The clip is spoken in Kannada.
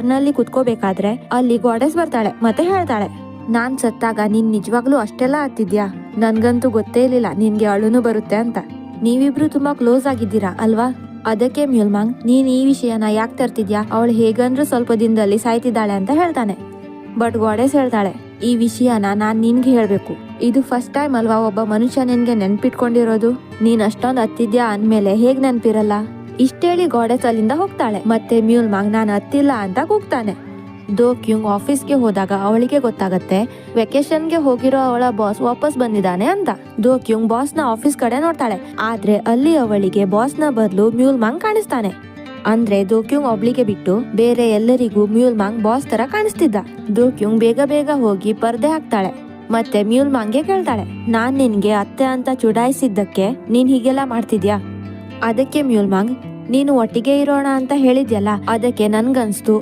ಕಾರ್ನಲ್ಲಿ ಕುತ್ಕೋಬೇಕಾದ್ರೆ ಅಲ್ಲಿ ಗಾಡೆಸ್ ಬರ್ತಾಳೆ ಮತ್ತೆ ಹೇಳ್ತಾಳೆ, ನಾನ್ ಸತ್ತಾಗ ನೀನ್ ನಿಜವಾಗ್ಲೂ ಅಷ್ಟೆಲ್ಲ ಹತ್ತಿದ್ಯಾ? ನನ್ಗಂತೂ ಗೊತ್ತೇ ಇರ್ಲಿಲ್ಲ ನಿನ್ಗೆ ಅಳುನು ಬರುತ್ತೆ ಅಂತ. ನೀವಿಬ್ರು ತುಂಬಾ ಕ್ಲೋಸ್ ಆಗಿದ್ದೀರಾ ಅಲ್ವಾ? ಅದಕ್ಕೆ ಮ್ಯೂಲ್ಮಾಂಗ್ ನೀನ್ ಈ ವಿಷಯನ ಯಾಕೆ ತರ್ತಿದ್ಯಾ? ಅವಳು ಹೇಗಂದ್ರೂ ಸ್ವಲ್ಪ ದಿನದಲ್ಲಿ ಸಾಯ್ತಿದ್ದಾಳೆ ಅಂತ ಹೇಳ್ತಾನೆ. ಬಟ್ ಗಾಡೆಸ್ ಹೇಳ್ತಾಳೆ, ಈ ವಿಷಯನ ನಾನ್ ನಿನ್ಗೆ ಹೇಳ್ಬೇಕು. ಇದು ಫಸ್ಟ್ ಟೈಮ್ ಅಲ್ವಾ ಒಬ್ಬ ಮನುಷ್ಯ ನಿನ್ಗೆ ನೆನ್ಪಿಟ್ಕೊಂಡಿರೋದು. ನೀನ್ ಅಷ್ಟೊಂದ್ ಹತ್ತಿದ್ಯಾ ಅಂದ್ಮೇಲೆ ಹೇಗ್ ನೆನ್ಪಿರಲ್ಲ? ಇಷ್ಟೇಳಿ ಗಾಡೆಸ್ ಅಲ್ಲಿಂದ ಹೋಗ್ತಾಳೆ. ಮತ್ತೆ ಮ್ಯೂಲ್ಮಾಂಗ್ ನಾನು ಹತ್ತಿಲ್ಲ ಅಂತ ಕೂಗ್ತಾನೆ. ದೋ ಕ್ಯೂಂಗ್ ಆಫೀಸ್ಗೆ ಹೋದಾಗ ಅವಳಿಗೆ ಗೊತ್ತಾಗತ್ತೆ ವೆಕೇಶನ್ಗೆ ಹೋಗಿರೋ ಅವಳ ಬಾಸ್ ವಾಪಸ್ ಬಂದಿದ್ದಾನೆ ಅಂತ. ದೋ ಕ್ಯೂಂಗ್ ಬಾಸ್ ನ ಆಫೀಸ್ ಕಡೆ ನೋಡ್ತಾಳೆ, ಆದ್ರೆ ಅಲ್ಲಿ ಅವಳಿಗೆ ಬಾಸ್ ನ ಬದಲು ಮ್ಯೂಲ್ಮಾಂಗ್ ಕಾಣಿಸ್ತಾನೆ. ಅಂದ್ರೆ ದೋ ಕ್ಯೂಂಗ್ ಒಬ್ಳಿಗೆ ಬಿಟ್ಟು ಬೇರೆ ಎಲ್ಲರಿಗೂ ಮ್ಯೂಲ್ಮಾಂಗ್ ಬಾಸ್ ತರ ಕಾಣಿಸ್ತಿದ್ದ. ದೋ ಕ್ಯೂಂಗ್ ಬೇಗ ಬೇಗ ಹೋಗಿ ಪರ್ದೆ ಹಾಕ್ತಾಳೆ. ಮತ್ತೆ ಮ್ಯೂಲ್ಮಾಂಗ್ಗೆ ಕೇಳ್ತಾಳೆ, ನಾನ್ ನಿನ್ಗೆ ಅತ್ತೆ ಅಂತ ಚುಡಾಯಿಸಿದ್ದಕ್ಕೆ ನೀನ್ ಹೀಗೆಲ್ಲ ಮಾಡ್ತಿದ್ಯಾ? ಅದಕ್ಕೆ ಮ್ಯೂಲ್ಮಾಂಗ್, ನೀನು ಒಟ್ಟಿಗೆ ಇರೋಣ ಅಂತ ಹೇಳಿದ್ಯಲ್ಲ, ಅದಕ್ಕೆ ನನ್ಗನ್ಸ್ತು